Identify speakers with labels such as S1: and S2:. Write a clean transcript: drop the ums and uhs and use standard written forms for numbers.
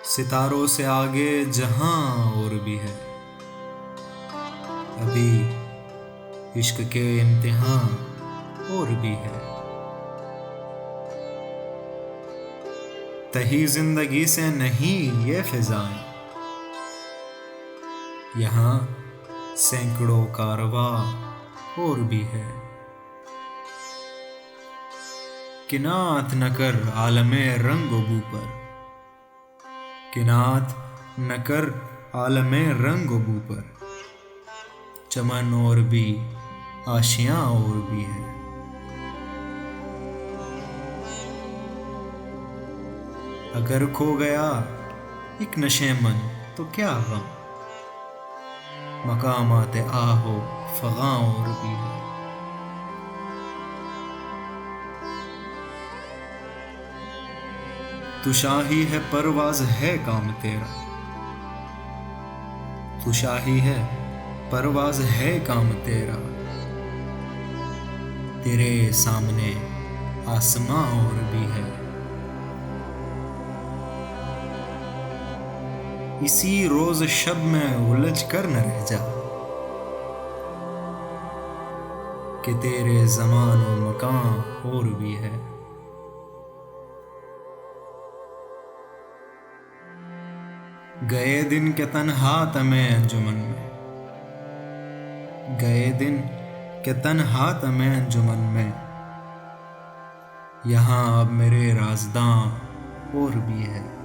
S1: सितारों से आगे जहां और भी है, अभी इश्क के इम्तिहान और भी है। तही जिंदगी से नहीं ये फिजाएं, यहाँ सैकड़ों कारवां और भी है। किनात न कर आलमे रंग बू पर, किनात न कर आलमे रंग बू पर, चमन और भी आशियां और भी है। अगर खो गया एक नशे मन तो क्या गम, मकामाते आहो फगां और भी है। तू शाही है परवाज़ है काम तेरा, तू शाही है परवाज़ है काम तेरा, तेरे सामने आसमां और भी है। इसी रोज शब में उलझ कर न रह जा, कि तेरे ज़मान और मकान और भी है। गए दिन के तन्हा तमे अंजुमन में, गए दिन के तन्हा तमे अंजुमन में, यहाँ अब मेरे राज़दां और भी है।